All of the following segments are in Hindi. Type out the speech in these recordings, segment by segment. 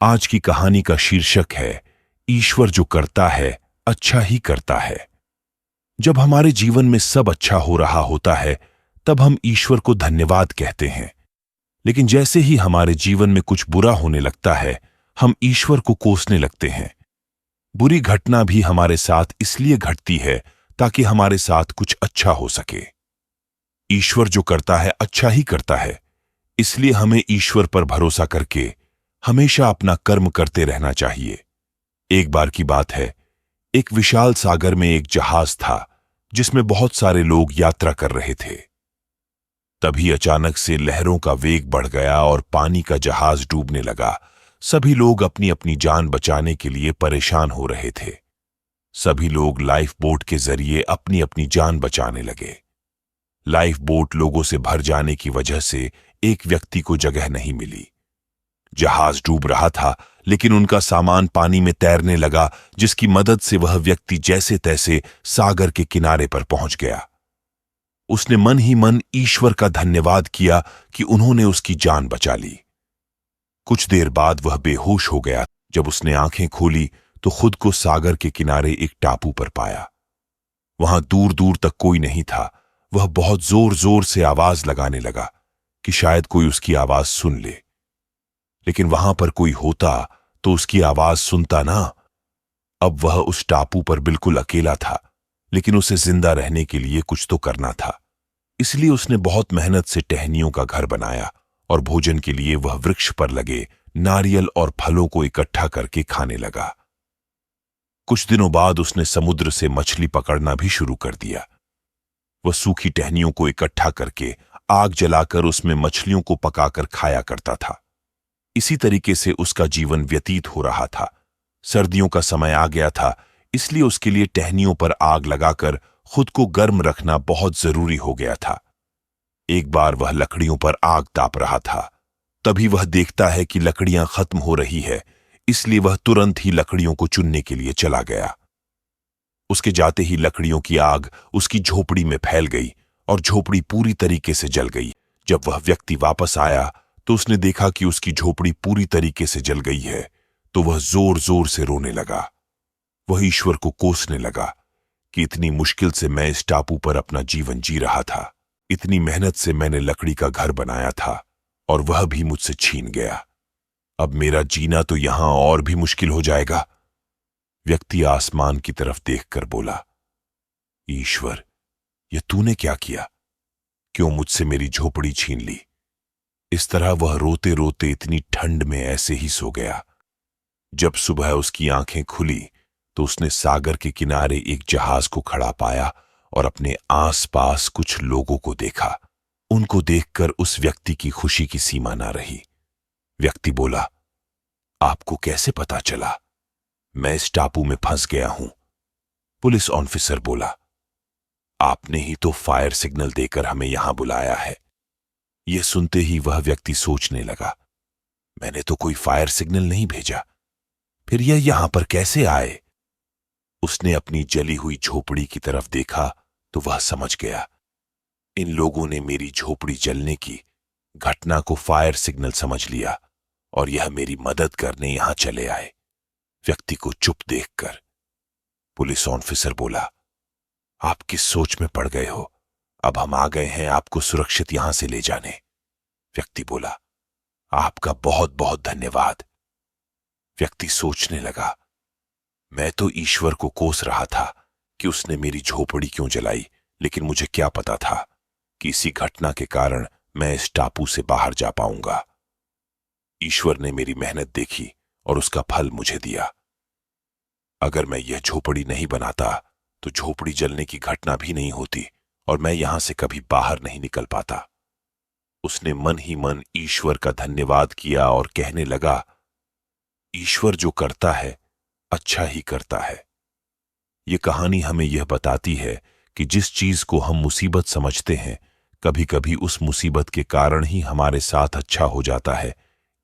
आज की कहानी का शीर्षक है ईश्वर जो करता है अच्छा ही करता है। जब हमारे जीवन में सब अच्छा हो रहा होता है तब हम ईश्वर को धन्यवाद कहते हैं, लेकिन जैसे ही हमारे जीवन में कुछ बुरा होने लगता है हम ईश्वर को कोसने लगते हैं। बुरी घटना भी हमारे साथ इसलिए घटती है ताकि हमारे साथ कुछ अच्छा हो सके। ईश्वर जो करता है अच्छा ही करता है, इसलिए हमें ईश्वर पर भरोसा करके हमेशा अपना कर्म करते रहना चाहिए। एक बार की बात है, एक विशाल सागर में एक जहाज था जिसमें बहुत सारे लोग यात्रा कर रहे थे। तभी अचानक से लहरों का वेग बढ़ गया और पानी का जहाज डूबने लगा। सभी लोग अपनी अपनी जान बचाने के लिए परेशान हो रहे थे। सभी लोग लाइफ बोट के जरिए अपनी अपनी जान बचाने लगे। लाइफ बोट लोगों से भर जाने की वजह से एक व्यक्ति को जगह नहीं मिली। जहाज डूब रहा था, लेकिन उनका सामान पानी में तैरने लगा, जिसकी मदद से वह व्यक्ति जैसे तैसे सागर के किनारे पर पहुंच गया। उसने मन ही मन ईश्वर का धन्यवाद किया कि उन्होंने उसकी जान बचा ली। कुछ देर बाद वह बेहोश हो गया। जब उसने आंखें खोली तो खुद को सागर के किनारे एक टापू पर पाया। वहां दूर दूर तक कोई नहीं था। वह बहुत जोर जोर से आवाज लगाने लगा कि शायद कोई उसकी आवाज सुन ले, लेकिन वहां पर कोई होता तो उसकी आवाज सुनता ना। अब वह उस टापू पर बिल्कुल अकेला था, लेकिन उसे जिंदा रहने के लिए कुछ तो करना था। इसलिए उसने बहुत मेहनत से टहनियों का घर बनाया और भोजन के लिए वह वृक्ष पर लगे नारियल और फलों को इकट्ठा करके खाने लगा। कुछ दिनों बाद उसने समुद्र से मछली पकड़ना भी शुरू कर दिया। वह सूखी टहनियों को इकट्ठा करके आग जलाकर उसमें मछलियों को पकाकर खाया करता था। इसी तरीके से उसका जीवन व्यतीत हो रहा था। सर्दियों का समय आ गया था, इसलिए उसके लिए टहनियों पर आग लगाकर खुद को गर्म रखना बहुत जरूरी हो गया था। एक बार वह लकड़ियों पर आग ताप रहा था। तभी वह देखता है कि लकड़ियां खत्म हो रही है, इसलिए वह तुरंत ही लकड़ियों को चुनने के लिए चला गया। उसके जाते ही लकड़ियों की आग उसकी झोपड़ी में फैल गई और झोपड़ी पूरी तरीके से जल गई। जब वह व्यक्ति वापस आया तो उसने देखा कि उसकी झोपड़ी पूरी तरीके से जल गई है, तो वह जोर जोर से रोने लगा। वह ईश्वर को कोसने लगा कि इतनी मुश्किल से मैं इस टापू पर अपना जीवन जी रहा था। इतनी मेहनत से मैंने लकड़ी का घर बनाया था और वह भी मुझसे छीन गया। अब मेरा जीना तो यहां और भी मुश्किल हो जाएगा। व्यक्ति आसमान की तरफ देखकर बोला, ईश्वर, यह तूने क्या किया? क्यों मुझसे मेरी झोपड़ी छीन ली? इस तरह वह रोते रोते इतनी ठंड में ऐसे ही सो गया। जब सुबह उसकी आंखें खुली तो उसने सागर के किनारे एक जहाज को खड़ा पाया और अपने आसपास कुछ लोगों को देखा। उनको देखकर उस व्यक्ति की खुशी की सीमा ना रही। व्यक्ति बोला, आपको कैसे पता चला? मैं इस टापू में फंस गया हूं। पुलिस ऑफिसर बोला, आपने ही तो फायर सिग्नल देकर हमें यहां बुलाया है। यह सुनते ही वह व्यक्ति सोचने लगा, मैंने तो कोई फायर सिग्नल नहीं भेजा, फिर यह यहां पर कैसे आए? उसने अपनी जली हुई झोपड़ी की तरफ देखा तो वह समझ गया, इन लोगों ने मेरी झोपड़ी जलने की घटना को फायर सिग्नल समझ लिया और यह मेरी मदद करने यहां चले आए। व्यक्ति को चुप देखकर पुलिस ऑफिसर बोला, आप किस सोच में पड़ गए हो? अब हम आ गए हैं आपको सुरक्षित यहां से ले जाने। व्यक्ति बोला, आपका बहुत बहुत धन्यवाद। व्यक्ति सोचने लगा, मैं तो ईश्वर को कोस रहा था कि उसने मेरी झोपड़ी क्यों जलाई, लेकिन मुझे क्या पता था कि इसी घटना के कारण मैं इस टापू से बाहर जा पाऊंगा। ईश्वर ने मेरी मेहनत देखी और उसका फल मुझे दिया। अगर मैं यह झोपड़ी नहीं बनाता तो झोपड़ी जलने की घटना भी नहीं होती और मैं यहां से कभी बाहर नहीं निकल पाता। उसने मन ही मन ईश्वर का धन्यवाद किया और कहने लगा, ईश्वर जो करता है अच्छा ही करता है। यह कहानी हमें यह बताती है कि जिस चीज को हम मुसीबत समझते हैं, कभी कभी उस मुसीबत के कारण ही हमारे साथ अच्छा हो जाता है।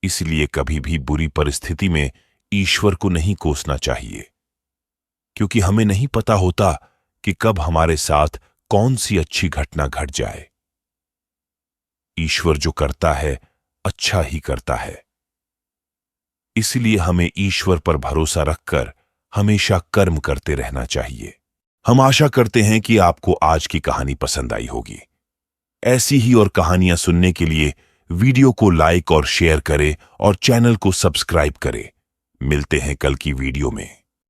इसलिए कभी भी बुरी परिस्थिति में ईश्वर को नहीं कोसना चाहिए, क्योंकि हमें नहीं पता होता कि कब हमारे साथ कौन सी अच्छी घटना घट जाए। ईश्वर जो करता है अच्छा ही करता है। इसलिए हमें ईश्वर पर भरोसा रखकर हमेशा कर्म करते रहना चाहिए। हम आशा करते हैं कि आपको आज की कहानी पसंद आई होगी। ऐसी ही और कहानियां सुनने के लिए वीडियो को लाइक और शेयर करें और चैनल को सब्सक्राइब करें। मिलते हैं कल की वीडियो में।